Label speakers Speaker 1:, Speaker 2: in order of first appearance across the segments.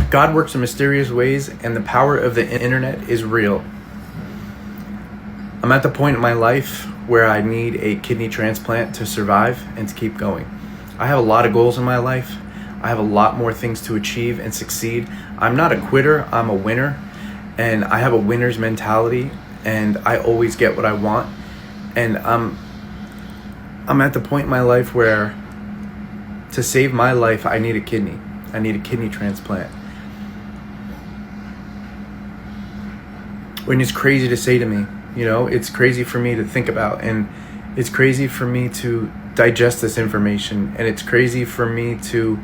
Speaker 1: God works in mysterious ways, and the power of the internet is real. I'm at the point in my life where I need a kidney transplant to survive and to keep going. I have a lot of goals in my life. I have a lot more things to achieve and succeed. I'm not a quitter, I'm a winner. And I have a winner's mentality, and I always get what I want. And I'm at the point in my life where to save my life, I need a kidney. I need a kidney transplant. When it's crazy to say to me, you know, it's crazy for me to think about, and it's crazy for me to digest this information, and it's crazy for me to,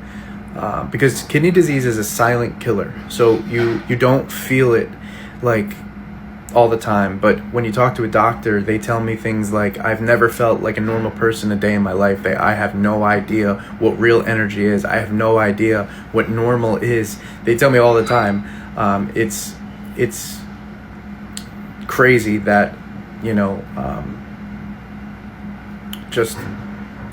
Speaker 1: because kidney disease is a silent killer. So you don't feel it like all the time, but when you talk to a doctor, they tell me things like, I've never felt like a normal person a day in my life. I have no idea what real energy is. I have no idea what normal is. They tell me all the time. It's crazy that, you know, just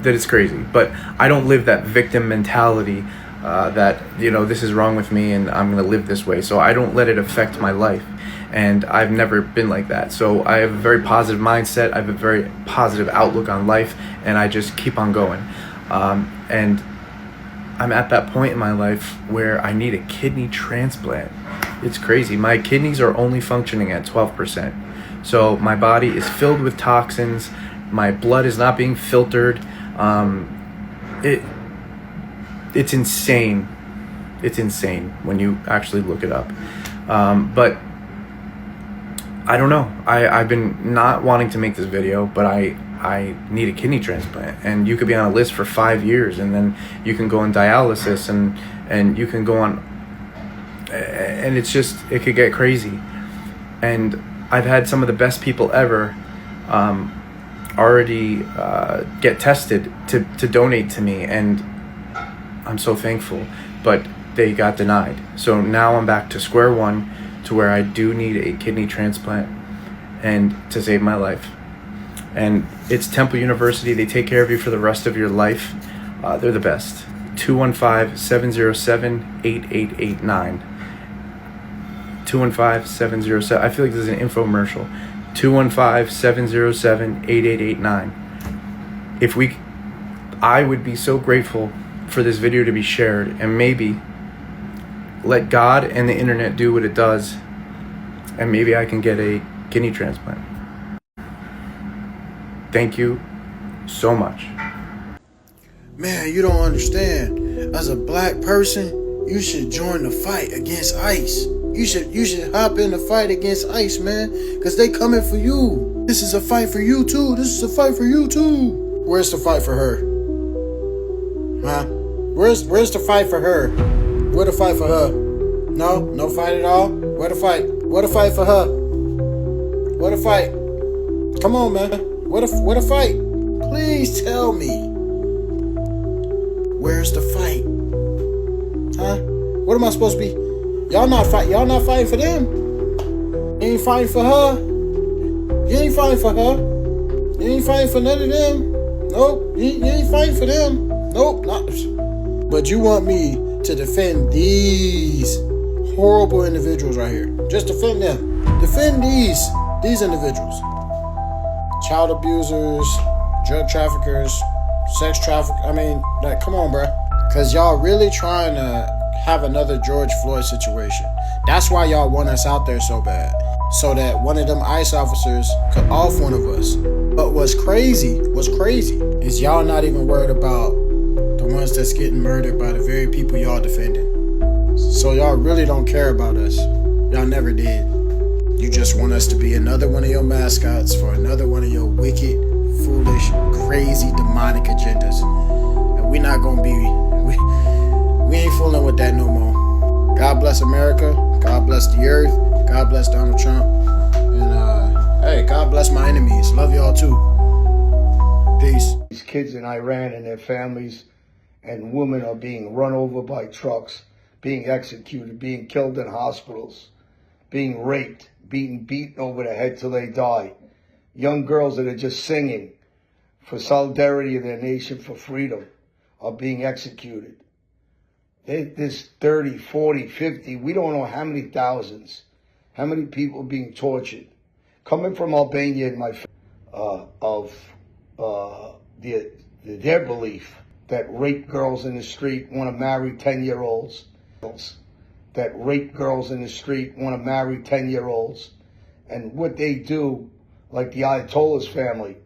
Speaker 1: that it's crazy. But I don't live that victim mentality that, you know, this is wrong with me and I'm going to live this way. So I don't let it affect my life. And I've never been like that. So I have a very positive mindset. I have a very positive outlook on life, and I just keep on going. And I'm at that point in my life where I need a kidney transplant. It's crazy. My kidneys are only functioning at 12%. So my body is filled with toxins. My blood is not being filtered. It's insane. It's insane when you actually look it up. But I don't know. I've been not wanting to make this video, but I need a kidney transplant. And you could be on a list for 5 years, and then you can go on dialysis, and you can go on, and it's just, it could get crazy. And I've had some of the best people ever already get tested to donate to me, and I'm so thankful, but they got denied. So now I'm back to square one, to where I do need a kidney transplant and to save my life. And it's Temple University. They take care of you for the rest of your life. They're the best. 215-707-8889. 215-707. I feel like this is an infomercial. 215-707-8889. I would be so grateful for this video to be shared, and maybe let God and the internet do what it does, and maybe I can get a kidney transplant. Thank you so much.
Speaker 2: Man, you don't understand. As a black person, you should join the fight against ICE. You should hop in the fight against ICE, man, because they coming for you. This is a fight for you too. This is a fight for you too. Where's the fight for her? Huh? Where's the fight for her? Where the fight for her? No fight at all? Where the fight? Where the fight for her? Where the fight? Come on, man. Where the fight? Please tell me. Where's the fight? Huh? What am I supposed to be? Y'all not fighting for them. You ain't fighting for her. You ain't fighting for her. You ain't fighting for none of them. Nope. You ain't fighting for them. Nope. Not. But you want me to defend these horrible individuals right here. Just defend them. Defend these individuals. Child abusers, drug traffickers, sex traffickers. I mean, like, come on, bro. Because y'all really trying to have another George Floyd situation. That's why y'all want us out there so bad. So that one of them ICE officers could off one of us. But what's crazy is y'all not even worried about the ones that's getting murdered by the very people y'all defending. So y'all really don't care about us. Y'all never did. You just want us to be another one of your mascots for another one of your wicked, foolish, crazy, demonic agendas. And we not gonna be, we ain't fooling with that no more. God bless America. God bless the earth. God bless Donald Trump. And hey, God bless my enemies. Love y'all too. Peace.
Speaker 3: These kids in Iran and their families and women are being run over by trucks, being executed, being killed in hospitals, being raped, being beaten over the head till they die. Young girls that are just singing for solidarity of their nation, for freedom, are being executed. There's 30, 40, 50, we don't know how many thousands, how many people being tortured. Coming from Albania and my of their belief that rape girls in the street want to marry 10-year-olds, that rape girls in the street want to marry 10-year-olds, and what they do, like the Ayatollah's family,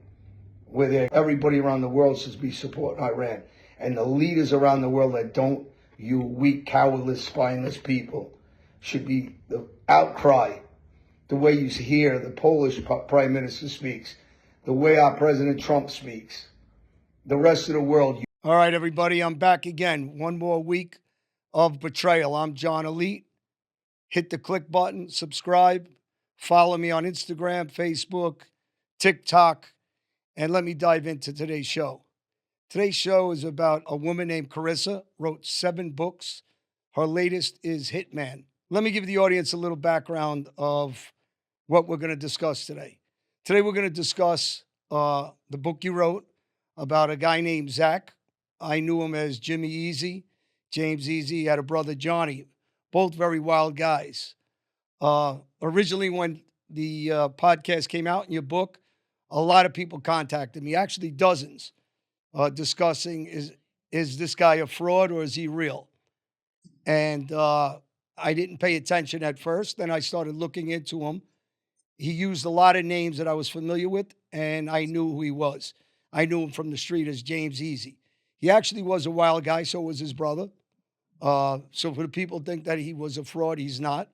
Speaker 3: where everybody around the world says be supporting Iran, and the leaders around the world that don't, you weak, cowardless, spineless people, should be the outcry, the way you hear the Polish Prime Minister speaks, the way our President Trump speaks, the rest of the world. All right, everybody, I'm back again. One more week of Betrayal. I'm John Alite. Hit the click button, subscribe, follow me on Instagram, Facebook, TikTok, and let me dive into today's show. Today's show is about a woman named Karissa, wrote 7 books. Her latest is Hitman. Let me give the audience a little background of what we're going to discuss today. Today we're going to discuss the book you wrote about a guy named Zach. I knew him as Jimmy Easy. James Easy had a brother, Johnny, both very wild guys. Originally, when the podcast came out in your book, a lot of people contacted me, actually dozens, discussing, is this guy a fraud or is he real? And I didn't pay attention at first. Then I started looking into him. He used a lot of names that I was familiar with, and I knew who he was. I knew him from the street as James Easy. He actually was a wild guy, so was his brother. So for the people who think that he was a fraud, he's not.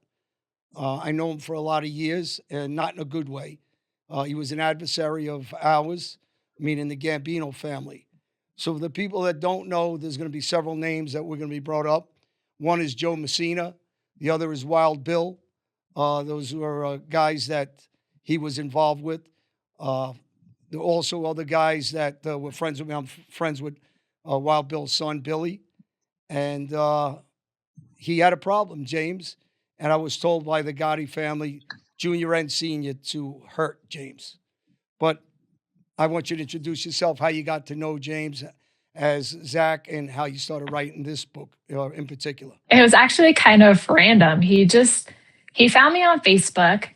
Speaker 3: I know him for a lot of years, and not in a good way. He was an adversary of ours, meaning the Gambino family. So for the people that don't know, there's going to be several names that we're going to be brought up. One is Joe Messina. The other is Wild Bill. Those were guys that he was involved with. There are also other guys that were friends with me. I'm friends with Wild Bill's son, Billy. And he had a problem, James. And I was told by the Gotti family, Junior and Senior, to hurt James. But I want you to introduce yourself, how you got to know James as Zach, and how you started writing this book in particular.
Speaker 4: It was actually kind of random. He found me on Facebook,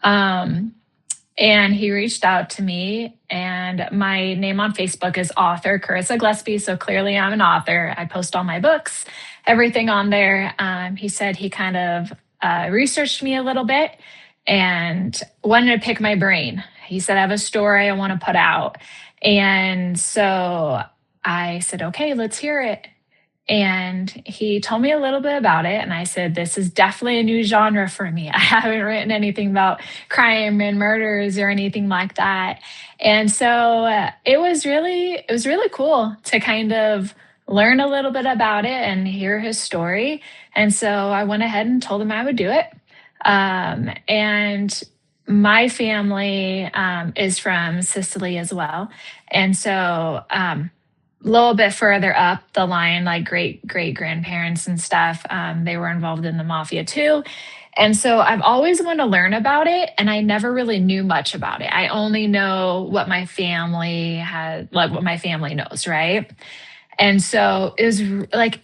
Speaker 4: and he reached out to me, and my name on Facebook is author Karissa Gillespie. So clearly I'm an author. I post all my books, everything on there. He said he kind of researched me a little bit and wanted to pick my brain. He said, I have a story I want to put out. And so I said, okay, let's hear it. And he told me a little bit about it. And I said, this is definitely a new genre for me. I haven't written anything about crime and murders or anything like that. And so it was really cool to kind of learn a little bit about it and hear his story. And so I went ahead and told him I would do it. And my family is from Sicily as well. And so a little bit further up the line, like great-grandparents and stuff, they were involved in the Mafia too. And so I've always wanted to learn about it, and I never really knew much about it. I only know what my family had, like what my family knows, right? And so it was like,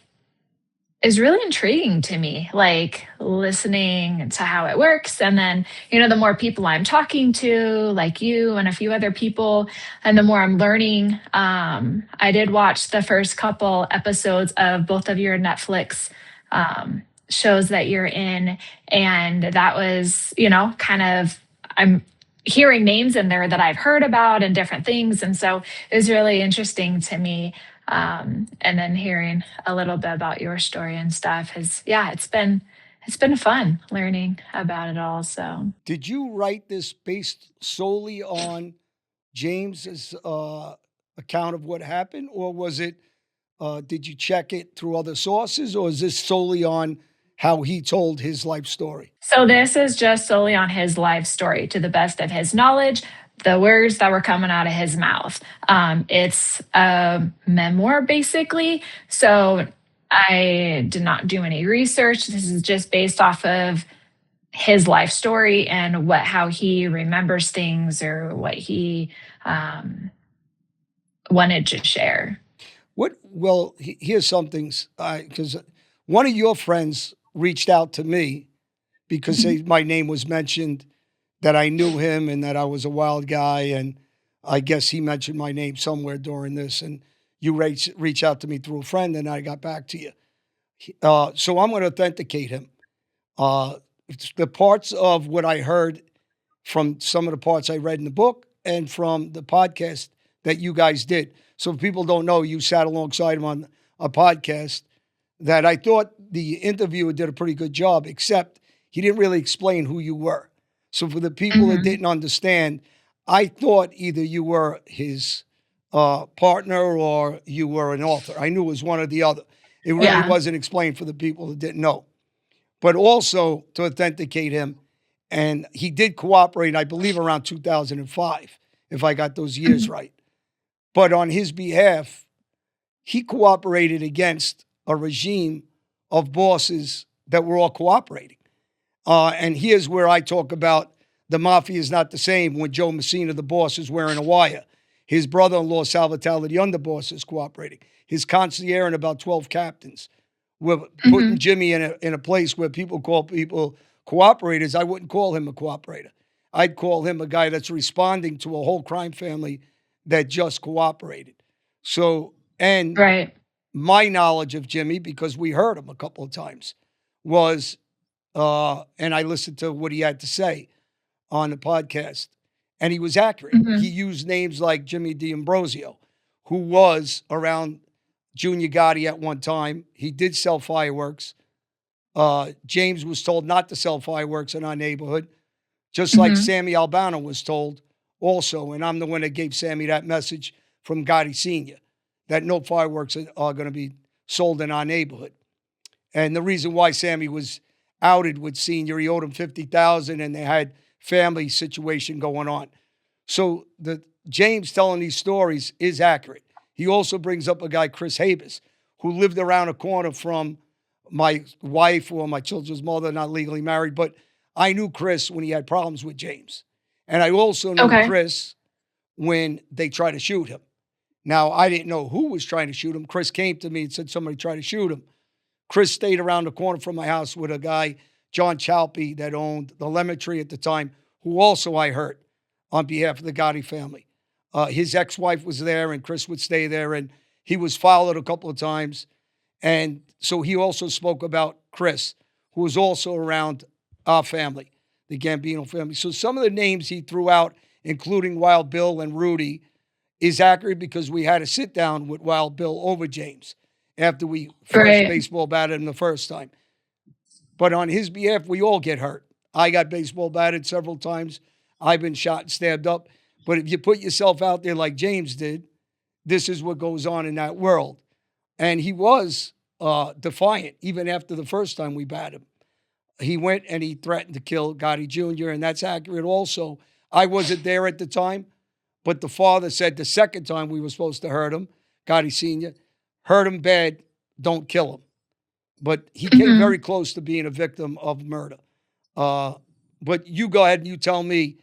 Speaker 4: is really intriguing to me, like listening to how it works. And then, the more people I'm talking to, like you and a few other people, and the more I'm learning. I did watch the first couple episodes of both of your Netflix shows that you're in. And that was, I'm hearing names in there that I've heard about and different things. And so it was really interesting to me. And then hearing a little bit about your story and stuff it's been fun learning about it all. So
Speaker 3: did you write this based solely on James's account of what happened, or was it did you check it through other sources, or is this solely on how he told his life story?
Speaker 4: So this is just solely on his life story to the best of his knowledge, the words that were coming out of his mouth. It's a memoir, basically. So I did not do any research. This is just based off of his life story and how he remembers things or what he wanted to share.
Speaker 3: Well, here's some things, because one of your friends reached out to me because my name was mentioned, that I knew him and that I was a wild guy. And I guess he mentioned my name somewhere during this. And you reach out to me through a friend, and I got back to you. So I'm going to authenticate him. The parts of what I heard from some of the parts I read in the book and from the podcast that you guys did. So if people don't know, you sat alongside him on a podcast that I thought the interviewer did a pretty good job, except he didn't really explain who you were. So for the people that didn't understand, I thought either you were his partner or you were an author. I knew it was one or the other. It really wasn't explained for the people that didn't know. But also to authenticate him, and he did cooperate, I believe, around 2005, if I got those years right. But on his behalf, he cooperated against a regime of bosses that were all cooperating. And here's where I talk about the Mafia is not the same when Joe Messina, the boss, is wearing a wire. His brother-in-law, Salvatore, the underboss, is cooperating. His concierge and about 12 captains were putting Jimmy in a place where people call people cooperators. I wouldn't call him a cooperator. I'd call him a guy that's responding to a whole crime family that just cooperated. So, and my knowledge of Jimmy, because we heard him a couple of times, was, and I listened to what he had to say on the podcast, and he was accurate. He used names like Jimmy D'Ambrosio, who was around Junior Gotti at one time. He did sell fireworks. James was told not to sell fireworks in our neighborhood, just like Sammy Albano was told also. And I'm the one that gave Sammy that message from Gotti Sr. that no fireworks are going to be sold in our neighborhood. And the reason why Sammy was outed with Senior, he owed him $50,000, and they had family situation going on. So the James telling these stories is accurate. He also brings up a guy, Chris Habers, who lived around a corner from my wife or my children's mother, not legally married, but I knew Chris when he had problems with James. And I also knew Chris when they tried to shoot him. Now, I didn't know who was trying to shoot him. Chris came to me and said somebody tried to shoot him. Chris stayed around the corner from my house with a guy, John Alite, that owned the Lemon Tree at the time, who also I hurt on behalf of the Gotti family. His ex-wife was there, and Chris would stay there, and he was followed a couple of times. And so he also spoke about Chris, who was also around our family, the Gambino family. So some of the names he threw out, including Wild Bill and Rudy, is accurate because we had a sit down with Wild Bill over James after we first baseball batted him the first time. But on his behalf, we all get hurt. I got baseball batted several times. I've been shot and stabbed up. But if you put yourself out there like James did, this is what goes on in that world. And he was defiant even after the first time we batted him. He went and he threatened to kill Gotti Jr., and that's accurate also. I wasn't there at the time, but the father said the second time we were supposed to hurt him, Gotti Sr., hurt him bad, don't kill him. But he came very close to being a victim of murder. But you go ahead and you tell me,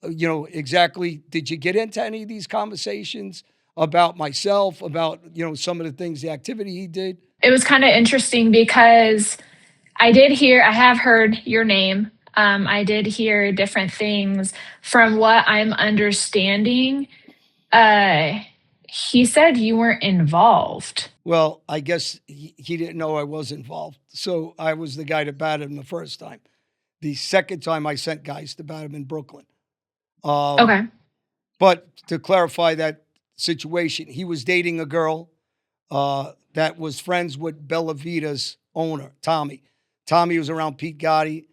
Speaker 3: exactly, did you get into any of these conversations about myself, about, some of the things, the activity he did?
Speaker 4: It was kind of interesting because I have heard your name. I did hear different things. From what I'm understanding, he said you weren't involved.
Speaker 3: Well, I guess he didn't know I was involved. So I was the guy that batted him the first time. The second time I sent guys to bat him in Brooklyn.
Speaker 4: Okay.
Speaker 3: But to clarify that situation, he was dating a girl that was friends with Bella Vita's owner, Tommy. Tommy was around Pete Gotti.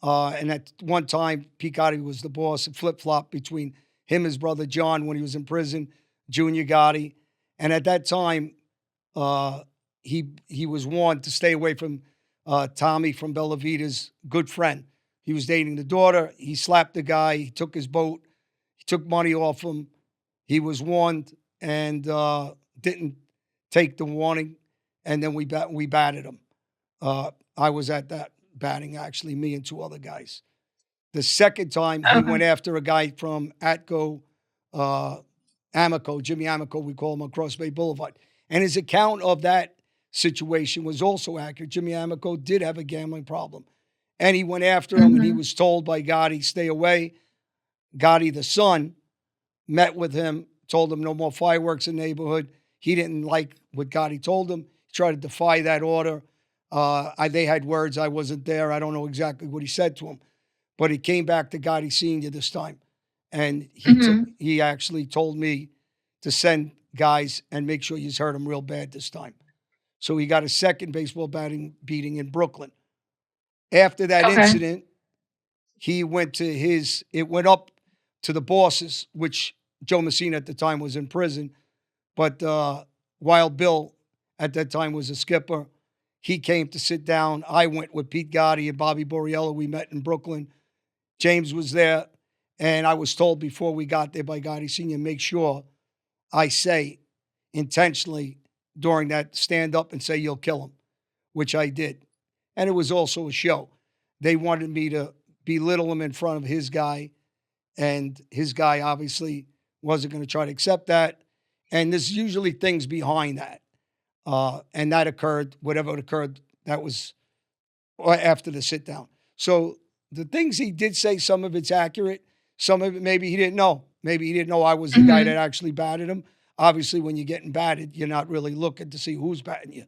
Speaker 3: And at one time, Pete Gotti was the boss. It flip-flopped between him and his brother John when he was in prison, Junior Gotti. And at that time, he was warned to stay away from Tommy, from Bella Vita's good friend. He was dating the daughter. He slapped the guy. He took his boat. He took money off him. He was warned and didn't take the warning. And then we batted him. I was at that batting, actually, me and two other guys. The second time, he went after a guy from Atco, Amico, Jimmy Amico, we call him, on Cross Bay Boulevard. And his account of that situation was also accurate. Jimmy Amico did have a gambling problem, and he went after him, and he was told by Gotti, stay away. Gotti, the son, met with him, told him no more fireworks in the neighborhood. He didn't like what Gotti told him. He tried to defy that order. They had words. I wasn't there. I don't know exactly what he said to him, but he came back to Gotti Sr. this time, and he actually told me to send guys and make sure you hurt him real bad this time. So he got a second baseball batting beating in Brooklyn. After that incident, he went to it went up to the bosses, which Joe Messina at the time was in prison, but Wild Bill at that time was a skipper. He came to sit down. I went with Pete Gotti and Bobby Borriello. We met in Brooklyn. James was there, and I was told before we got there by Gotti Sr., make sure I say intentionally during that stand up and say you'll kill him, which I did. And it was also a show. They wanted me to belittle him in front of his guy, and his guy obviously wasn't going to try to accept that. And there's usually things behind that. And that occurred, whatever occurred, that was after the sit down. So the things he did say, some of it's accurate. Some of it, maybe he didn't know. Maybe he didn't know I was the guy that actually batted him. Obviously, when you're getting batted, you're not really looking to see who's batting you.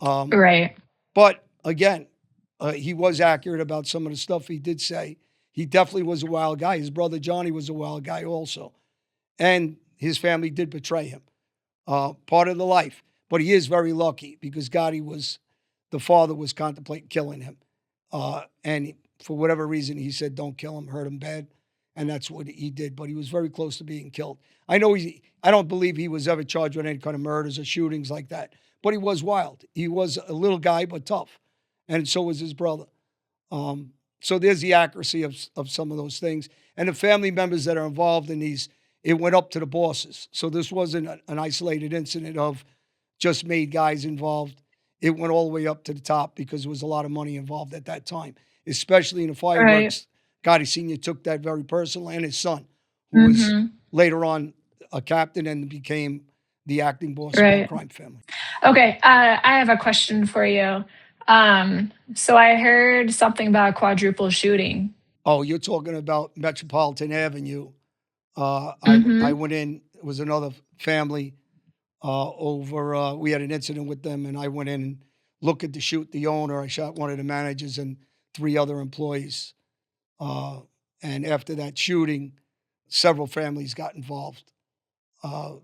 Speaker 4: Right.
Speaker 3: But again, he was accurate about some of the stuff he did say. He definitely was a wild guy. His brother Johnny was a wild guy also. And his family did betray him. Part of the life. But he is very lucky because Gotti the father was contemplating killing him. And for whatever reason, he said, don't kill him, hurt him bad. And that's what he did. But he was very close to being killed. I don't believe he was ever charged with any kind of murders or shootings like that. But he was wild. He was a little guy, but tough. And so was his brother. So there's the accuracy of some of those things. And the family members that are involved in these, it went up to the bosses. So this wasn't an isolated incident of just made guys involved. It went all the way up to the top because there was a lot of money involved at that time, especially in the fireworks. Right. Gotti Sr. took that very personally, and his son, who was later on a captain and became the acting boss of the crime family.
Speaker 4: Okay, I have a question for you. So I heard something about a quadruple shooting.
Speaker 3: Oh, you're talking about Metropolitan Avenue. I went in, it was another family we had an incident with them, and I went in and looked to shoot the owner. I shot one of the managers and 3 other employees. And after that shooting, several families got involved.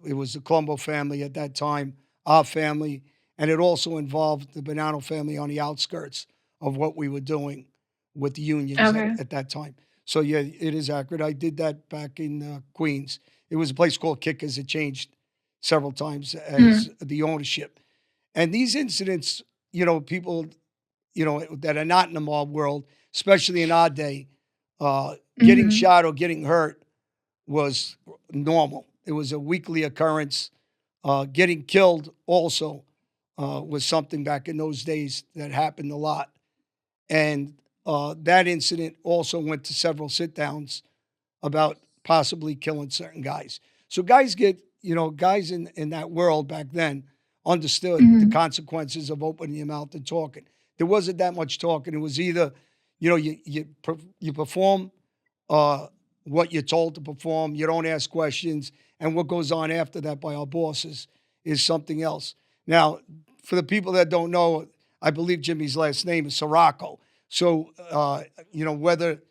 Speaker 3: It was the Colombo family at that time, our family, and it also involved the Bonanno family on the outskirts of what we were doing with the unions at that time. So, yeah, it is accurate. I did that back in Queens. It was a place called Kickers. It changed several times as the ownership. And these incidents, people, that are not in the mob world, especially in our day, getting shot or getting hurt was normal. It was a weekly occurrence. Getting killed also was something back in those days that happened a lot. And that incident also went to several sit-downs about possibly killing certain guys. So guys guys in that world back then understood the consequences of opening your mouth and talking. There wasn't that much talking. It was either, you perform what you're told to perform. You don't ask questions. And what goes on after that by our bosses is something else. Now, for the people that don't know, I believe Jimmy's last name is Sirocco. So, whether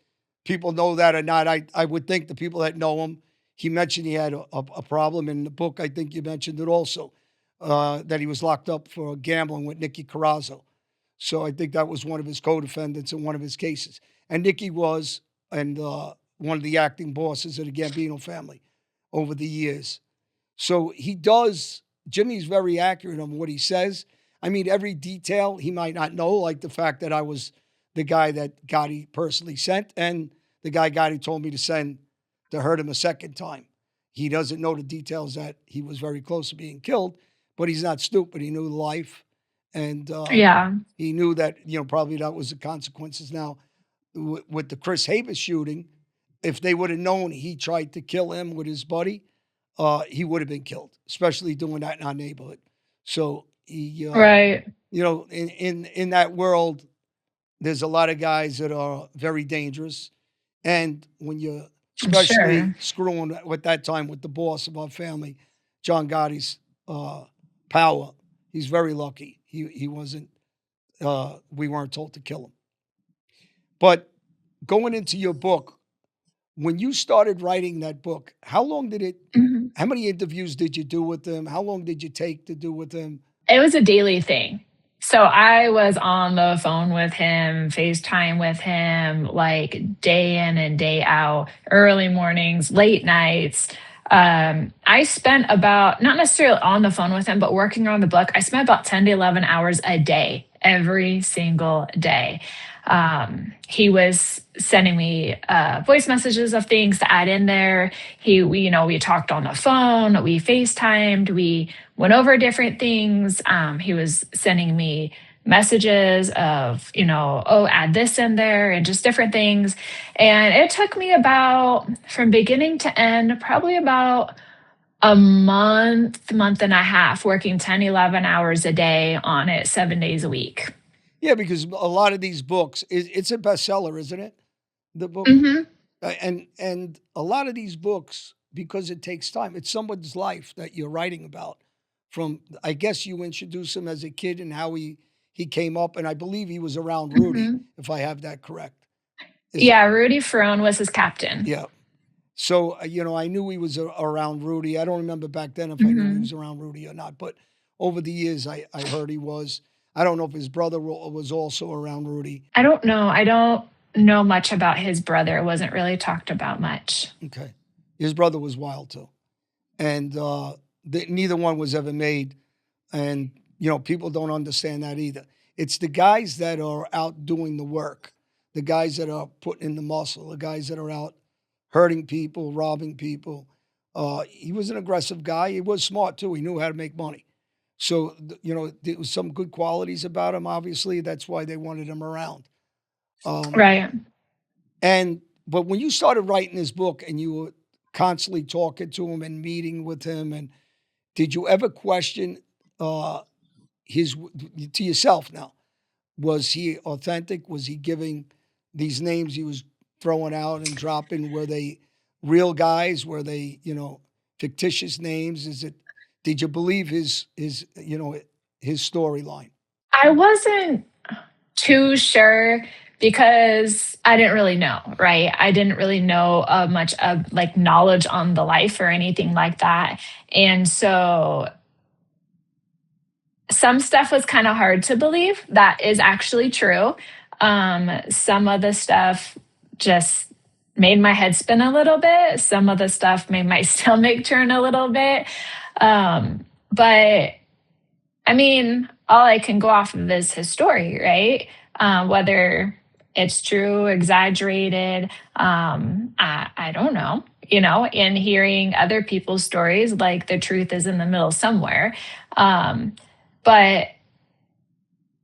Speaker 3: people know that or not, I would think the people that know him, he mentioned he had a problem in the book. I think you mentioned it also, that he was locked up for gambling with Nicky Carrazzo. So I think that was one of his co-defendants in one of his cases. And Nicky was one of the acting bosses of the Gambino family over the years. So Jimmy's very accurate on what he says. I mean, every detail he might not know, like the fact that I was the guy that Gotti personally sent and the guy Gotti told me to send to hurt him a second time. He doesn't know the details that he was very close to being killed, but he's not stupid. He knew life. And he knew that, probably that was the consequences. Now, with the Chris Habis shooting, if they would have known he tried to kill him with his buddy, he would have been killed, especially doing that in our neighborhood. So He,
Speaker 4: Right.
Speaker 3: you know, in that world, there's a lot of guys that are very dangerous. And when you're
Speaker 4: I'm
Speaker 3: especially
Speaker 4: sure.
Speaker 3: screwing with that time with the boss of our family, John Gotti's power, he's very lucky. He wasn't. We weren't told to kill him. But going into your book, when you started writing that book, how long did it?
Speaker 4: Mhm.
Speaker 3: How many interviews did you do with him? How long did you take to do with him?
Speaker 4: It was a daily thing. So I was on the phone with him, FaceTime with him, like day in and day out, early mornings, late nights. I spent about, not necessarily on the phone with him, but working on the book. I spent about 10 to 11 hours a day, every single day. He was sending me voice messages of things to add in there. We talked on the phone, we FaceTimed, we went over different things. He was sending me messages of, oh, add this in there and just different things. And it took me about, from beginning to end, probably about a month and a half, working 10, 11 hours a day on it, 7 days a week.
Speaker 3: Yeah, because a lot of these books, it's a bestseller, isn't it? The book,
Speaker 4: Hmm.
Speaker 3: and a lot of these books, because it takes time. It's someone's life that you're writing about. From I guess you introduce him as a kid and how he came up, and I believe he was around Rudy,
Speaker 4: Hmm.
Speaker 3: if I have that correct. Is it?
Speaker 4: Yeah, Rudy Ferrone was his captain.
Speaker 3: Yeah. So, I knew he was around Rudy. I don't remember back then if I knew he
Speaker 4: Hmm.
Speaker 3: was around Rudy or not, but over the years, I heard he was. I don't know if his brother was also around Rudy.
Speaker 4: I don't know. I don't know much about his brother. It wasn't really talked about much.
Speaker 3: Okay. His brother was wild too. And neither one was ever made. And, people don't understand that either. It's the guys that are out doing the work, the guys that are putting in the muscle, the guys that are out hurting people, robbing people. He was an aggressive guy. He was smart too. He knew how to make money. So, there was some good qualities about him. Obviously, that's why they wanted him around. Um,
Speaker 4: Right.
Speaker 3: but when you started writing this book and you were constantly talking to him and meeting with him, and did you ever question uh, his to yourself? Now, was he authentic? Was he giving these names he was throwing out and dropping? Were they real guys? Were they, fictitious names? Is it? Did you believe his storyline?
Speaker 4: I wasn't too sure because I didn't really know, right? I didn't really know much of like knowledge on the life or anything like that. And so some stuff was kind of hard to believe that is actually true. Some of the stuff just made my head spin a little bit. Some of the stuff made my stomach turn a little bit. But I mean, all I can go off of is his story, right? Whether it's true, exaggerated, I don't know. And hearing other people's stories, like the truth is in the middle somewhere. But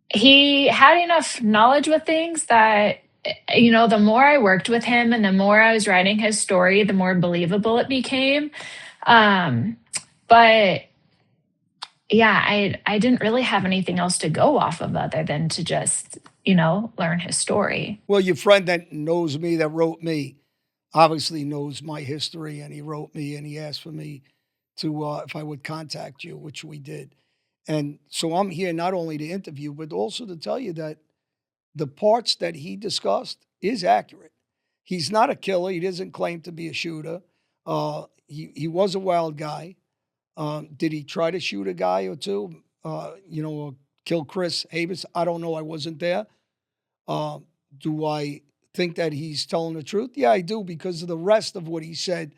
Speaker 4: he had enough knowledge with things that, the more I worked with him and the more I was writing his story, the more believable it became. Um, but yeah, I didn't really have anything else to go off of other than to just, learn his story.
Speaker 3: Well, your friend that knows me, that wrote me, obviously knows my history, and he wrote me and he asked for me to if I would contact you, which we did. And so I'm here not only to interview, but also to tell you that the parts that he discussed is accurate. He's not a killer. He doesn't claim to be a shooter. He was a wild guy. Did he try to shoot a guy or two? Or kill Chris Havis? I don't know. I wasn't there. Uh, do I think that he's telling the truth? Yeah, I do, because of the rest of what he said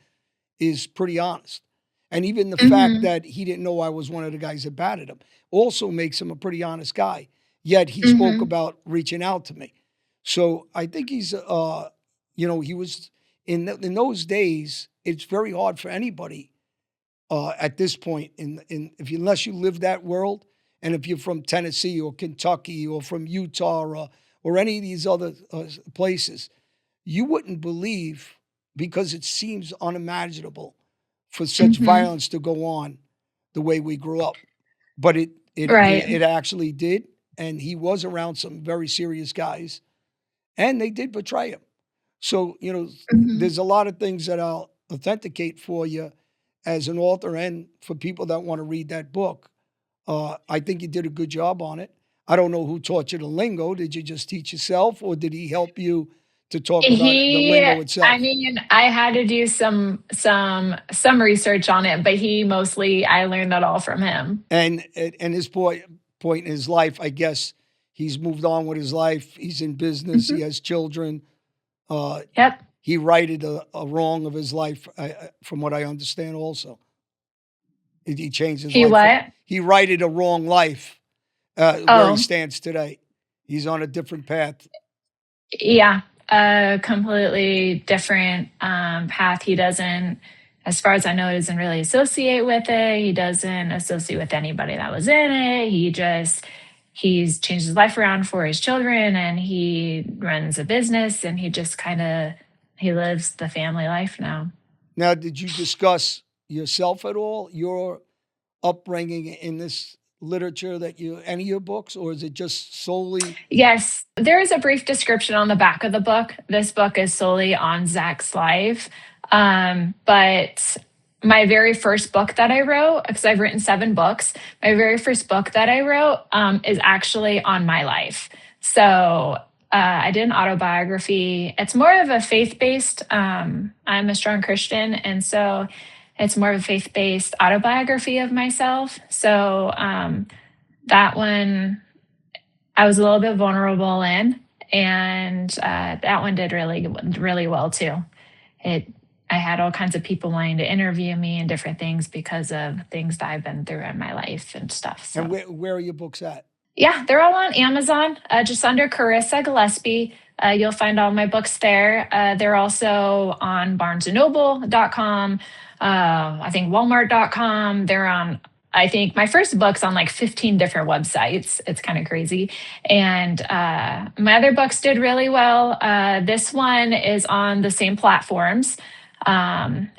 Speaker 3: is pretty honest. And even the fact
Speaker 4: Hmm.
Speaker 3: that he didn't know I was one of the guys that batted him also makes him a pretty honest guy. Yet he spoke
Speaker 4: Hmm.
Speaker 3: about reaching out to me. So I think he was in those days. It's very hard for anybody at this point unless you live that world, and if you're from Tennessee or Kentucky or from Utah or any of these other places, you wouldn't believe, because it seems unimaginable for such
Speaker 4: Hmm.
Speaker 3: violence to go on the way we grew up. But
Speaker 4: Right.
Speaker 5: It actually did, and he was around some very serious guys, and they did betray him. So,
Speaker 4: Mhm.
Speaker 5: there's a lot of things that I'll authenticate for you as an author and for people that want to read that book. I think you did a good job on it. I don't know who taught you the lingo. Did you just teach yourself, or did he help you to talk about the
Speaker 4: He
Speaker 5: lingo
Speaker 4: I
Speaker 5: itself?
Speaker 4: mean, I had to do some research on it, but he mostly I learned that all from him.
Speaker 5: And his point in his life, I guess he's moved on with his life. He's in business. He
Speaker 4: Mhm.
Speaker 5: has children. Uh,
Speaker 4: Yep.
Speaker 5: he righted a wrong of his life, from what I understand. Also, he changed his
Speaker 4: He
Speaker 5: life.
Speaker 4: what?
Speaker 5: He righted a wrong life, where he
Speaker 4: Oh,
Speaker 5: stands today. He's on a different path.
Speaker 4: yeah. A completely different path. He doesn't, as far as I know, doesn't really associate with it. He doesn't associate with anybody that was in it. He's changed his life around for his children, and he runs a business, and he just kind of he lives the family life now.
Speaker 5: Now, did you discuss yourself at all? Your upbringing in this literature that you any of your books, or is it just solely?
Speaker 4: Yes, there is a brief description on the back of the book. This book is solely on Zach's life. But my very first book that I wrote, because I've written 7 books, my very first book that I wrote is actually on my life. So I did an autobiography. It's more of a faith based, I'm a strong Christian. And so it's more of a faith based autobiography of myself. So that one I was a little bit vulnerable in, and that one did really well too. It I had all kinds of people wanting to interview me and different things because of things that I've been through in my life and stuff. So
Speaker 5: And where are your books at?
Speaker 4: yeah, they're all on Amazon, just under Karissa Gillespie. You'll find all my books there. They're also on barnesandnoble.com. I think walmart.com. They're on, I think my first book's on like 15 different websites. It's kind of crazy. And my other books did really well. This one is on the same platforms. And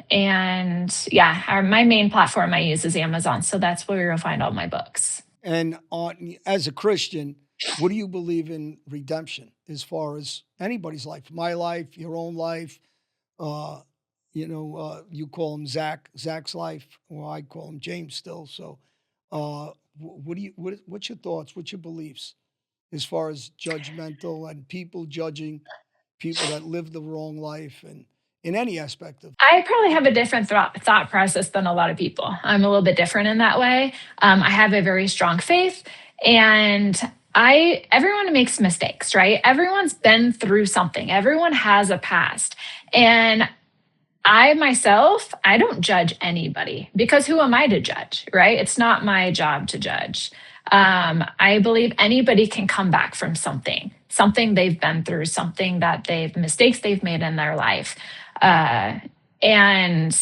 Speaker 4: yeah, my main platform I use is Amazon. So that's where you'll find all my books.
Speaker 5: And as a Christian, what do you believe in redemption as far as anybody's life? My life, your own life. Uh, you call him Zach's life, or I call him James still. So, what's your thoughts? What's your beliefs as far as judgmental and people judging people that live the wrong life and in any aspect of?
Speaker 4: I probably have a different thought process than a lot of people. I'm a little bit different in that way. I have a very strong faith, and everyone makes mistakes, right? Everyone's been through something. Everyone has a past, and I myself, I don't judge anybody because who am I to judge, right? It's not my job to judge. I believe anybody can come back from something they've been through, something that mistakes they've made in their life. Uh, and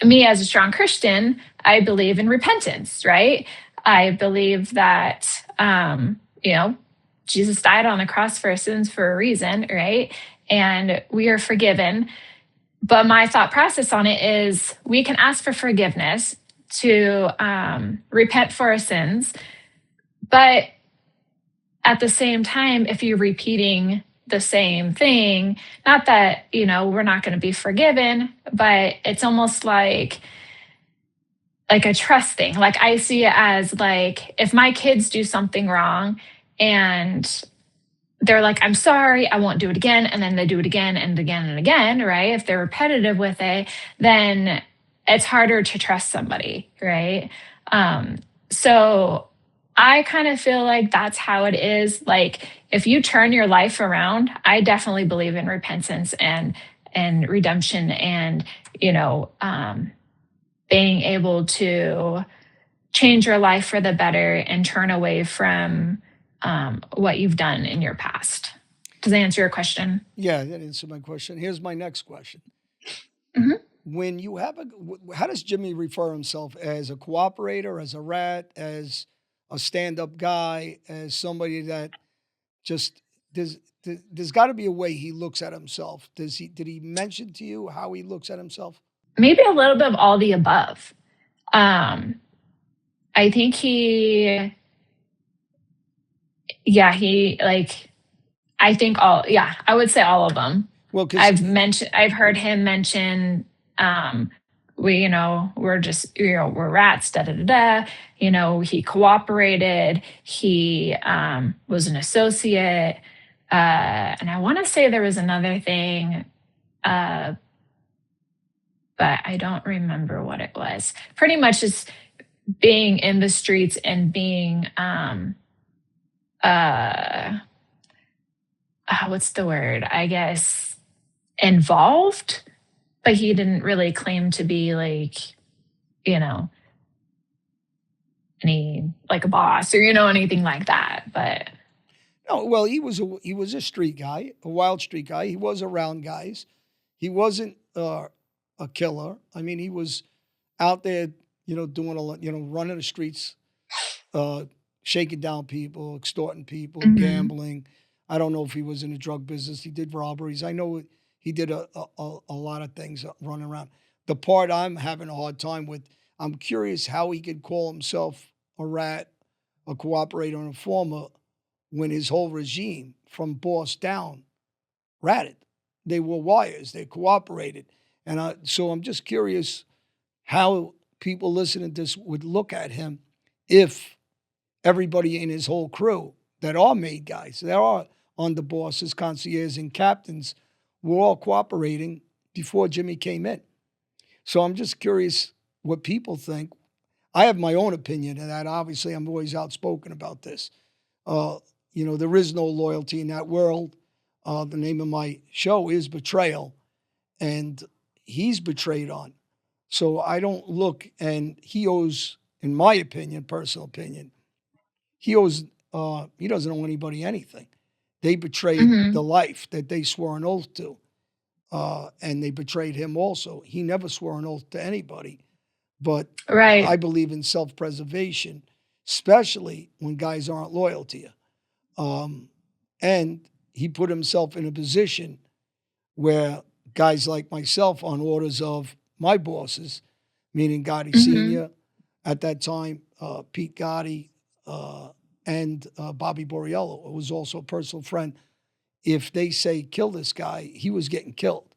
Speaker 4: me as a strong Christian, I believe in repentance, right? I believe that, Jesus died on the cross for our sins for a reason, right? And we are forgiven. But my thought process on it is we can ask for forgiveness to repent for our sins. But at the same time, if you're repeating the same thing, not that, we're not going to be forgiven, but it's almost like a trust thing. Like I see it as like if my kids do something wrong and they're like, I'm sorry, I won't do it again. And then they do it again and again and again, right? If they're repetitive with it, then it's harder to trust somebody, right? So I kind of feel like that's how it is. Like if you turn your life around, I definitely believe in repentance and redemption and, being able to change your life for the better and turn away from what you've done in your past. Does that answer your question?
Speaker 5: Yeah, that answered my question. Here's my next question.
Speaker 4: Mhm.
Speaker 5: When you have how does Jimmy refer himself, as a cooperator, as a rat, as a stand-up guy, as somebody that just there's got to be a way he looks at himself. Did he mention to you how he looks at himself?
Speaker 4: Maybe a little bit of all the above. Um, I think he, yeah, he like, I think all, yeah, I would say all of them.
Speaker 5: Well, because
Speaker 4: I've heard him mention, um, we're just, we're rats, da da da da. He cooperated. He was an associate. And I want to say there was another thing, uh, but I don't remember what it was. Pretty much just being in the streets and being, uh, what's the word? I guess involved, but he didn't really claim to be like, you know, any like a boss or anything like that. But
Speaker 5: no, well, he was a street guy, a wild street guy. He was around guys. He wasn't a killer. I mean, he was out there, doing a lot, running the streets, uh, shaking down people, extorting people,
Speaker 4: Mhm.
Speaker 5: gambling. I don't know if he was in the drug business. He did robberies. I know he did a lot of things running around. The part I'm having a hard time with, I'm curious how he could call himself a rat, a cooperator, and a informer when his whole regime from boss down ratted. They were wires. They cooperated. And so I'm just curious how people listening to this would look at him if everybody in his whole crew that are made guys, that are underbosses, concierges, and captains were all cooperating before Jimmy came in. So I'm just curious what people think. I have my own opinion, and that obviously I'm always outspoken about this. Uh, there is no loyalty in that world. The name of my show is Betrayal, and he's betrayed on. So I don't look, and he owes, in my opinion, personal opinion, he owes, he doesn't owe anybody anything. They betrayed the
Speaker 4: Mhm.
Speaker 5: life that they swore an oath to, and they betrayed him also. He never swore an oath to anybody, but I
Speaker 4: Right.
Speaker 5: believe in self-preservation, especially when guys aren't loyal to you. Um, and he put himself in a position where guys like myself, on orders of my bosses, meaning Gotti
Speaker 4: Mhm.
Speaker 5: Sr. at that time, Pete Gotti, uh, and Bobby Borriello, who was also a personal friend. If they say kill this guy, he was getting killed.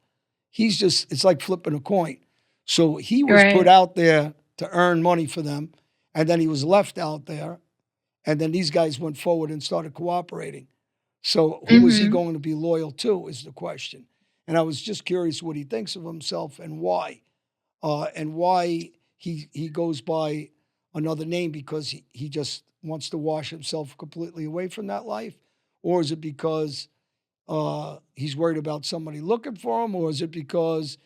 Speaker 5: It's like flipping a coin. So he was put
Speaker 4: Right.
Speaker 5: out there to earn money for them, and then he was left out there, and then these guys went forward and started cooperating. So who is he
Speaker 4: Mhm.
Speaker 5: going to be loyal to is the question. And I was just curious what he thinks of himself and why he goes by another name because he just wants to wash himself completely away from that life, or is it because he's worried about somebody looking for him, or is it because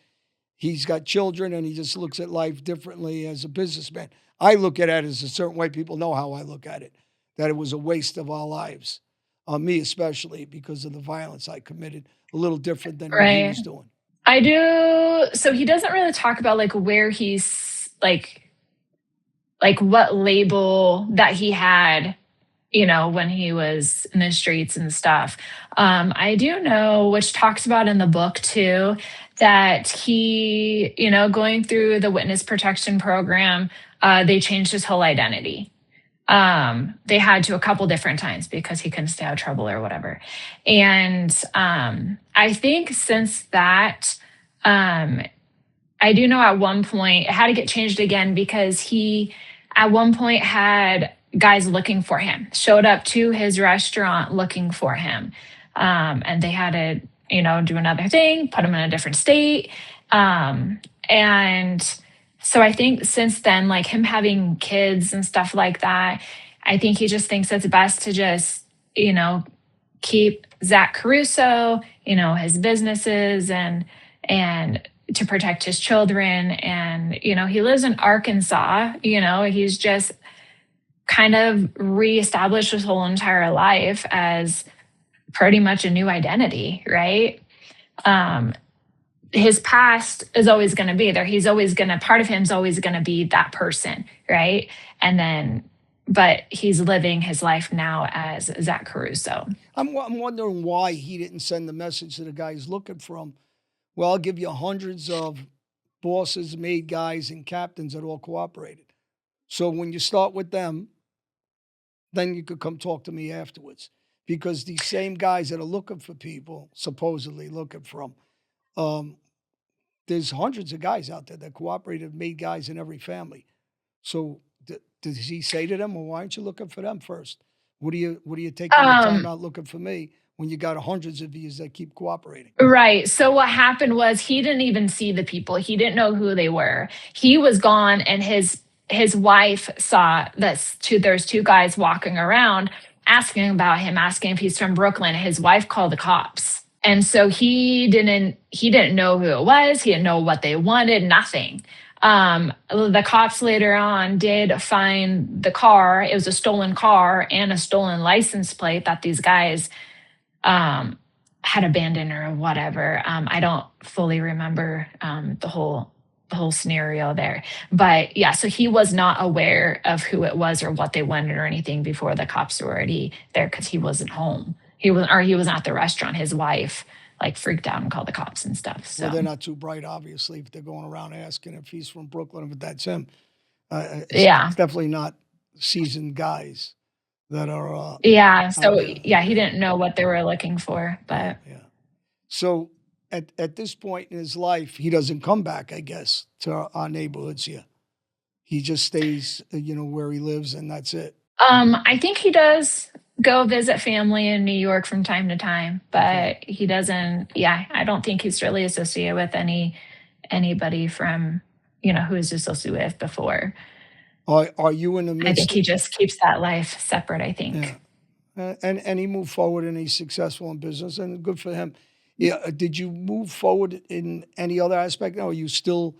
Speaker 5: he's got children and he just looks at life differently as a businessman? I look at it as a certain way. People know how I look at it, that it was a waste of our lives, me especially because of the violence I committed, a little different than what he
Speaker 4: Right.
Speaker 5: was doing.
Speaker 4: I do. So he doesn't really talk about like where he's like what label that he had, when he was in the streets and stuff. I do know, which talks about in the book too, that he, going through the witness protection program, they changed his whole identity. They had to a couple different times because he couldn't stay out of trouble or whatever. And I think since that, um, I do know at one point it had to get changed again because he, at one point, had guys looking for him, showed up to his restaurant looking for him. And they had to, do another thing, put him in a different state. And so I think since then, like him having kids and stuff like that, I think he just thinks it's best to just, you know, keep Zach Caruso, his businesses and to protect his children. And, he lives in Arkansas, he's just kind of reestablished his whole entire life as pretty much a new identity, right? Um, his past is always going to be there. He's always going to, part of him's always going to be that person, right? And then, but he's living his life now as Zach Caruso.
Speaker 5: I'm wondering why he didn't send the message to the guys looking for him. Well, I'll give you hundreds of bosses, made guys, and captains that all cooperated. So when you start with them, then you could come talk to me afterwards. Because these same guys that are looking for people, supposedly looking for them, there's hundreds of guys out there that cooperated, made guys in every family. So does he say to them, well, why aren't you looking for them first? What are you taking your time
Speaker 4: Um,
Speaker 5: out looking for me when you got hundreds of yous that keep cooperating?
Speaker 4: right. So what happened was he didn't even see the people. He didn't know who they were. He was gone, and his wife saw that there's two guys walking around asking about him, asking if he's from Brooklyn. His wife called the cops. And so he didn't know who it was. He didn't know what they wanted, nothing. The cops later on did find the car. It was a stolen car and a stolen license plate that these guys had abandoned or whatever. I don't fully remember the whole scenario there, but yeah. So he was not aware of who it was or what they wanted or anything before the cops were already there because he wasn't home. He wasn't at the restaurant. His wife like freaked out and called the cops and stuff. So
Speaker 5: Well, they're not too bright, obviously, if they're going around asking if he's from Brooklyn, if that's him.
Speaker 4: yeah,
Speaker 5: It's definitely not seasoned guys that are
Speaker 4: yeah.
Speaker 5: out
Speaker 4: So
Speaker 5: there.
Speaker 4: yeah, he didn't know what they were looking for,
Speaker 5: Yeah,
Speaker 4: but
Speaker 5: yeah. So at this point in his life, he doesn't come back, I guess, to our neighborhoods here. He just stays, where he lives, and that's it.
Speaker 4: I think he does go visit family in New York from time to time,
Speaker 5: Okay.
Speaker 4: but he doesn't. Yeah, I don't think he's really associated with anybody from who he's associated with before.
Speaker 5: Are you in the
Speaker 4: I think
Speaker 5: midst?
Speaker 4: he just keeps that life separate. I
Speaker 5: Yeah.
Speaker 4: think.
Speaker 5: And he moved forward and he's successful in business and good for him. Yeah. Did you move forward in any other aspect? Now, are you still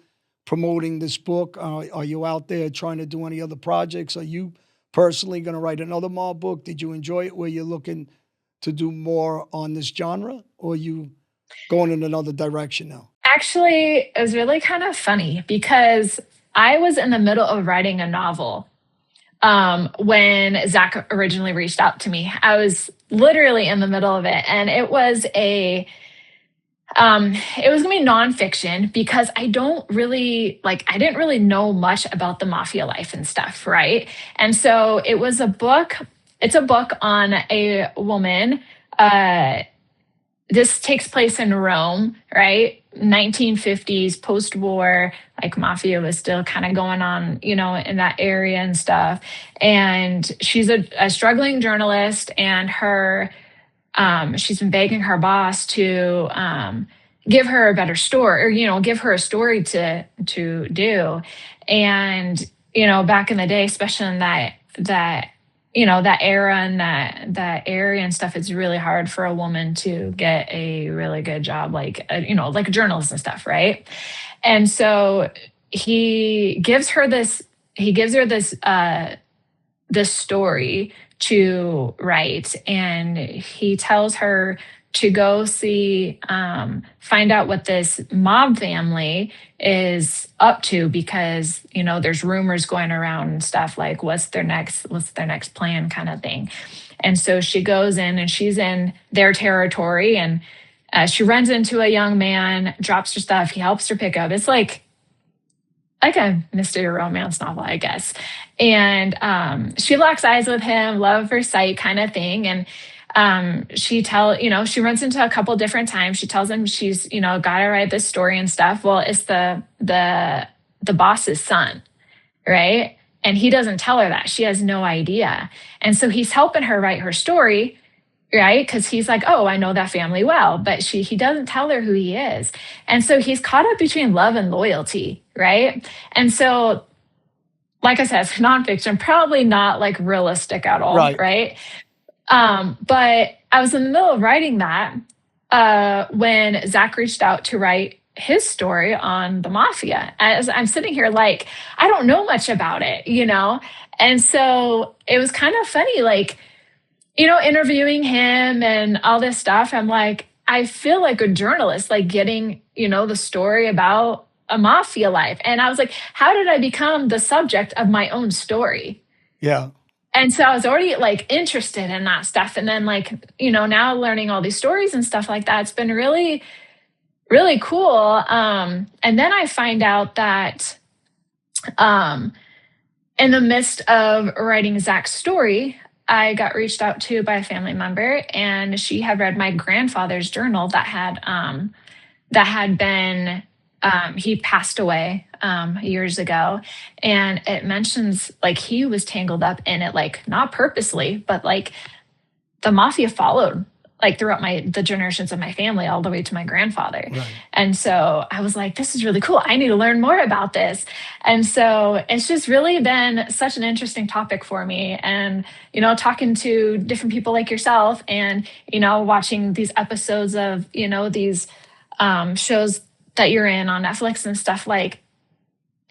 Speaker 5: promoting this book? Are you out there trying to do any other projects? Are you personally going to write another Mar book? Did you enjoy it? Were you looking to do more on this genre, or are you going in another direction now?
Speaker 4: Actually, it was really kind of funny because I was in the middle of writing a novel when Zach originally reached out to me. I was literally in the middle of it, and it was gonna be nonfiction because I didn't really know much about the mafia life and stuff, right? And so it was a book. It's a book on a woman. Uh, this takes place in Rome, right? 1950s, post war, like mafia was still kind of going on, in that area and stuff. And she's a struggling journalist, and she's been begging her boss to give her a better story, or give her a story to do. And back in the day, especially in that era and that area and stuff, it's really hard for a woman to get a really good job, like like a journalist and stuff, right? And so he gives her this he gives her this story to write, and he tells her to go find out what this mob family is up to, because there's rumors going around and stuff, like what's their next plan, kind of thing. And so she goes in, and she's in their territory, and she runs into a young man, drops her stuff, he helps her pick up. It's like a mystery romance novel, I guess. And she locks eyes with him, love at first sight kind of thing. And she runs into a couple different times. She tells him she's, got to write this story and stuff. Well, it's the boss's son, right? And he doesn't tell her that. She has no idea. And so he's helping her write her story, right? Because he's like, oh, I know that family well, but he doesn't tell her who he is. And so he's caught up between love and loyalty, right? And so, like I said, it's nonfiction, probably not like realistic at all,
Speaker 5: Right.
Speaker 4: right? But I was in the middle of writing that when Zach reached out to write his story on the mafia. As I'm sitting here, like, I don't know much about it, And so it was kind of funny, like, interviewing him and all this stuff. I'm like, I feel like a journalist, like getting, the story about a mafia life. And I was like, how did I become the subject of my own story?
Speaker 5: Yeah.
Speaker 4: And so I was already like interested in that stuff. And then like, now learning all these stories and stuff like that, it's been really, really cool. And then I find out that in the midst of writing Zach's story, I got reached out to by a family member, and she had read my grandfather's journal that had been he passed away years ago, and it mentions like he was tangled up in it, like not purposely, but like the mafia followed like throughout the generations of my family all the way to my grandfather.
Speaker 5: Right.
Speaker 4: And so I was like, this is really cool. I need to learn more about this. And so it's just really been such an interesting topic for me. And, talking to different people like yourself and, watching these episodes of, these shows that you're in on Netflix and stuff, like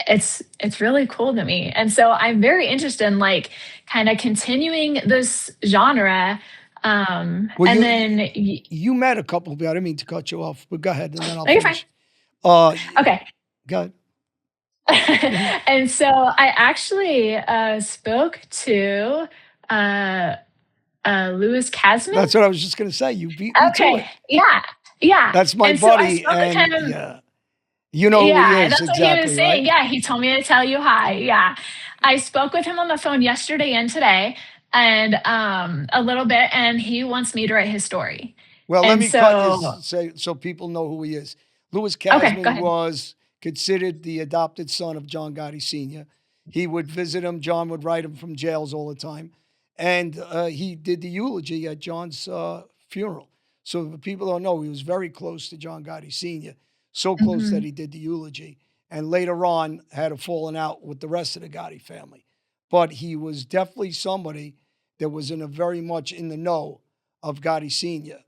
Speaker 4: it's really cool to me. And so I'm very interested in like kind of continuing this genre.
Speaker 5: Well,
Speaker 4: And
Speaker 5: you met a couple of people. I didn't mean to cut you off, but go ahead, and then I'll
Speaker 4: no, you're fine.
Speaker 5: finish.
Speaker 4: Okay.
Speaker 5: Go ahead.
Speaker 4: And so I actually spoke to Louis Casman.
Speaker 5: That's what I was just going to say. You beat me to it.
Speaker 4: Yeah.
Speaker 5: That's my
Speaker 4: And so I
Speaker 5: buddy,
Speaker 4: spoke with
Speaker 5: and
Speaker 4: him.
Speaker 5: yeah, you know who he
Speaker 4: Yeah,
Speaker 5: is
Speaker 4: that's what he
Speaker 5: exactly,
Speaker 4: was saying.
Speaker 5: right?
Speaker 4: Yeah, he told me to tell you hi. Yeah. I spoke with him on the phone yesterday and today, and a little bit, and he wants me to write his story.
Speaker 5: Well, let
Speaker 4: And
Speaker 5: me cut
Speaker 4: so,
Speaker 5: this so people know who he is. Louis
Speaker 4: okay, go
Speaker 5: Casman
Speaker 4: ahead.
Speaker 5: was considered the adopted son of John Gotti Sr. He would visit him. John would write him from jails all the time. And he did the eulogy at John's funeral. So if people don't know, he was very close to John Gotti Sr., so close that
Speaker 4: Mhm.
Speaker 5: he did the eulogy. And later on had a falling out with the rest of the Gotti family. But he was definitely somebody that was very much in the know of Gotti Sr.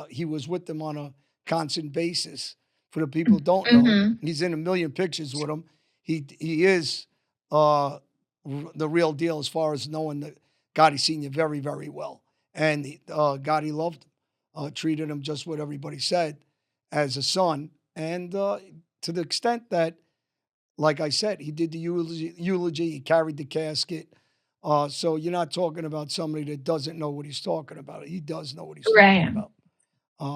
Speaker 5: He was with them on a constant basis. For the people who don't know,
Speaker 4: Mhm.
Speaker 5: he's in a million pictures with him. He is the real deal as far as knowing the Gotti Sr. very, very well. And Gotti loved him, treated him just what everybody said as a son. And to the extent that, like I said, he did the eulogy, he carried the casket. So you're not talking about somebody that doesn't know what he's talking about. He does know what he's talking
Speaker 4: Right.
Speaker 5: about.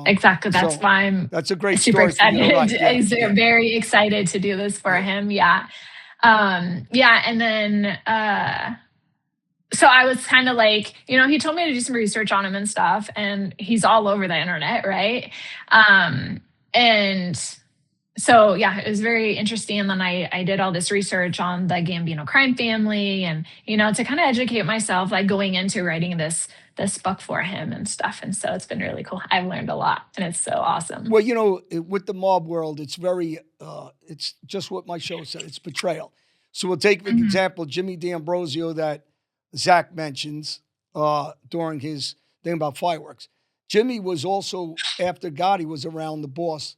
Speaker 4: Exactly. That's
Speaker 5: So
Speaker 4: why I'm
Speaker 5: that's a great
Speaker 4: super
Speaker 5: story for you to
Speaker 4: excited.
Speaker 5: write. Yeah,
Speaker 4: I'm
Speaker 5: yeah,
Speaker 4: very excited to do this for
Speaker 5: yeah.
Speaker 4: him. Yeah. Yeah. And then, so I was kind of like, he told me to do some research on him and stuff, and he's all over the internet, right? And so yeah, it was very interesting. And then I did all this research on the Gambino crime family, and to kind of educate myself, like going into writing this book for him and stuff. And so it's been really cool. I've learned a lot, and it's so awesome.
Speaker 5: Well, with the mob world, it's it's just what my show said. It's betrayal. So we'll take, for example, Jimmy D'Ambrosio that Zach mentions during his thing about fireworks. Jimmy was also, after Gotti was around, the boss,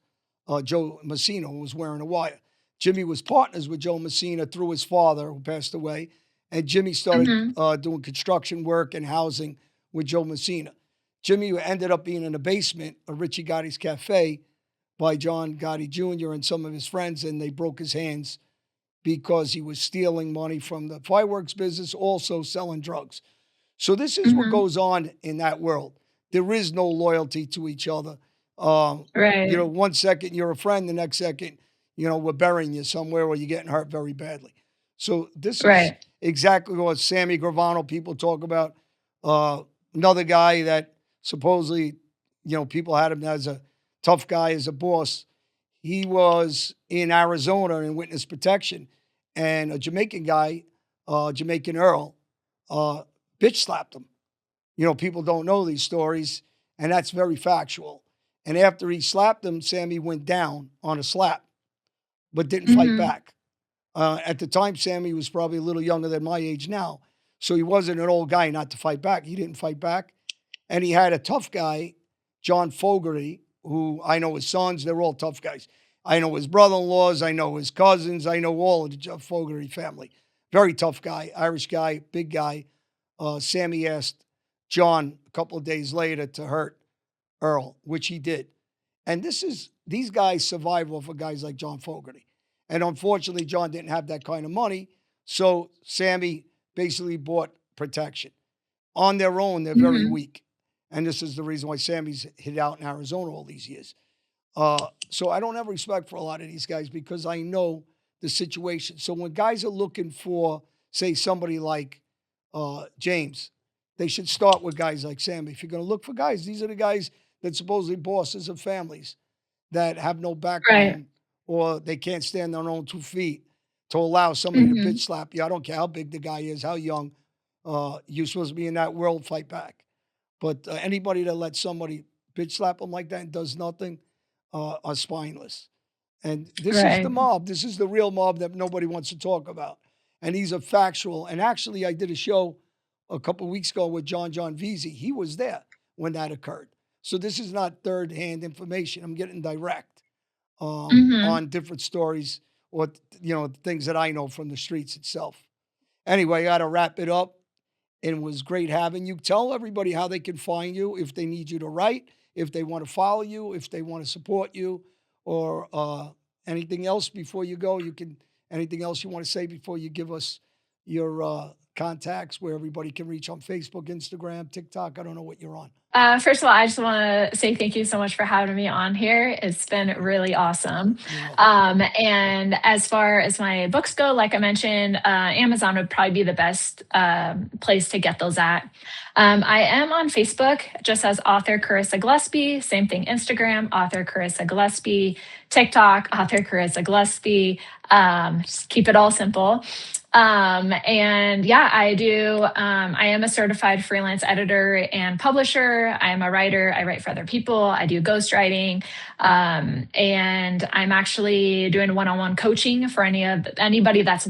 Speaker 5: Joe Messina, who was wearing a wire. Jimmy was partners with Joe Messina through his father, who passed away. And Jimmy started doing construction work and housing with Joe Messina. Jimmy ended up being in the basement of Richie Gotti's cafe by John Gotti Jr. and some of his friends, and they broke his hands because he was stealing money from the fireworks business, also selling drugs. So this is what goes on in that world. There is no loyalty to each other.
Speaker 4: Right.
Speaker 5: 1 second you're a friend, the next second, we're burying you somewhere or you're getting hurt very badly. So this is
Speaker 4: Right.
Speaker 5: exactly what Sammy Gravano people talk about. Another guy that supposedly, people had him as a tough guy, as a boss. He was in Arizona in witness protection, and a Jamaican guy, Jamaican Earl, bitch slapped him. People don't know these stories, and that's very factual. And after he slapped him, Sammy went down on a slap, but didn't fight back. At the time, Sammy was probably a little younger than my age now, so he wasn't an old guy not to fight back. He didn't fight back. And he had a tough guy, John Fogarty, who I know his sons, they're all tough guys. I know his brother-in-laws, I know his cousins, I know all of the Fogarty family. Very tough guy, Irish guy, big guy. Sammy asked John a couple of days later to hurt Earl, which he did. And these guys survive off of guys like John Fogarty. And unfortunately, John didn't have that kind of money, so Sammy basically bought protection. On their own, they're very weak. And this is the reason why Sammy's hid out in Arizona all these years. So I don't have respect for a lot of these guys because I know the situation. So when guys are looking for say somebody like James, they should start with guys like Sammy. If you're going to look for guys, these are the guys that supposedly bosses of families that have no
Speaker 4: Right.
Speaker 5: backbone or they can't stand on their own 2 feet to allow somebody to
Speaker 4: Mhm.
Speaker 5: bitch slap you. I don't care how big the guy is, how young. You're supposed to be in that world, fight back. But anybody that lets somebody bitch slap them like that and does nothing are spineless. And this is the
Speaker 4: Right.
Speaker 5: mob. This is the real mob that nobody wants to talk about. And these are factual. And actually, I did a show a couple of weeks ago with John Veazey. He was there when that occurred. So this is not third-hand information. I'm getting direct
Speaker 4: Mhm.
Speaker 5: on different stories or things that I know from the streets itself. Anyway, I got to wrap it up. It was great having you. Tell everybody how they can find you if they need you to write, if they want to follow you, if they want to support you, or anything else before you go. Anything else you want to say before you give us your contacts where everybody can reach on Facebook, Instagram, TikTok. I don't know what you're on.
Speaker 4: First of all, I just want to say thank you so much for having me on here. It's been really awesome.
Speaker 5: You're welcome.
Speaker 4: And as far as my books go, like I mentioned, Amazon would probably be the best place to get those at. I am on Facebook just as author Karissa Gillespie. Same thing, Instagram, author Karissa Gillespie, TikTok, author Karissa Gillespie. Just keep it all simple. And yeah, I am a certified freelance editor and publisher. I am a writer. I write for other people. I do ghostwriting. And I'm actually doing one-on-one coaching for anybody that's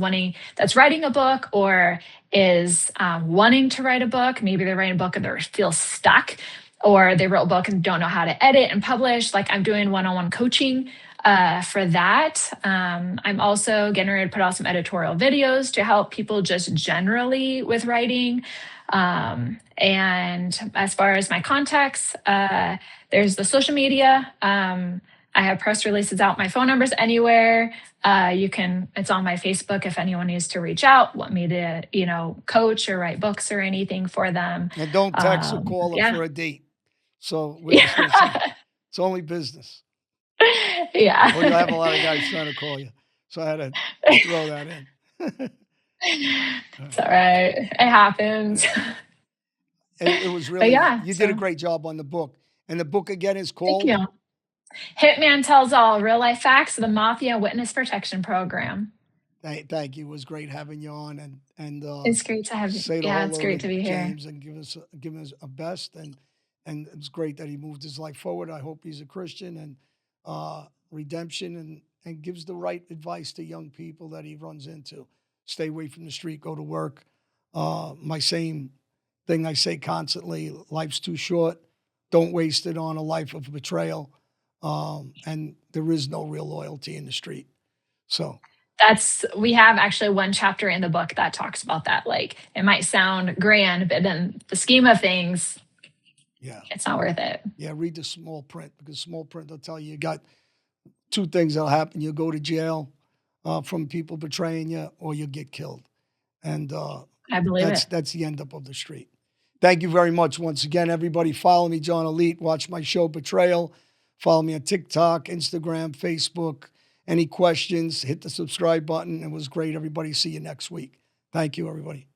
Speaker 4: writing a book or is wanting to write a book. Maybe they're writing a book and they feel stuck, or they wrote a book and don't know how to edit and publish. Like, I'm doing one-on-one coaching for that. I'm also getting ready to put out some editorial videos to help people just generally with writing. And as far as my contacts, there's the social media. I have press releases out. My phone number's anywhere. It's on my Facebook if anyone needs to reach out, want me to, coach or write books or anything for them.
Speaker 5: And don't text or call her
Speaker 4: Yeah.
Speaker 5: for a date. So we're just going to say it's only business.
Speaker 4: Yeah.
Speaker 5: Or you'll have a lot of guys trying to call you. So I had to throw that in.
Speaker 4: It's all right. It happens.
Speaker 5: It was really,
Speaker 4: yeah,
Speaker 5: you did a
Speaker 4: so-
Speaker 5: great job on the book. And the book again is
Speaker 4: Thank
Speaker 5: called?
Speaker 4: you. Hitman Tells All, Real Life Facts of the Mafia Witness Protection Program.
Speaker 5: Thank you. It was great having you on, and
Speaker 4: It's great to have you.
Speaker 5: say
Speaker 4: Yeah,
Speaker 5: hello
Speaker 4: it's great to be here.
Speaker 5: James and give us a best, and it's great that he moved his life forward. I hope he's a Christian and redemption and gives the right advice to young people that he runs into. Stay away from the street, go to work. My same thing I say constantly: life's too short. Don't waste it on a life of betrayal. And there is no real loyalty in the street. So
Speaker 4: We have actually one chapter in the book that talks about that. Like, it might sound grand, but in the scheme of things,
Speaker 5: yeah,
Speaker 4: it's not worth it.
Speaker 5: yeah. Read the small print, because small print will tell you got two things that'll happen: you'll go to jail from people betraying you, or you'll get killed. And
Speaker 4: I believe it.
Speaker 5: that's the end up of the street. Thank you very much once again, everybody. Follow me, John Alite. Watch my show, Betrayal. Follow me on TikTok, Instagram, Facebook. Any questions, hit the subscribe button. It was great, everybody. See you next week. Thank you, everybody.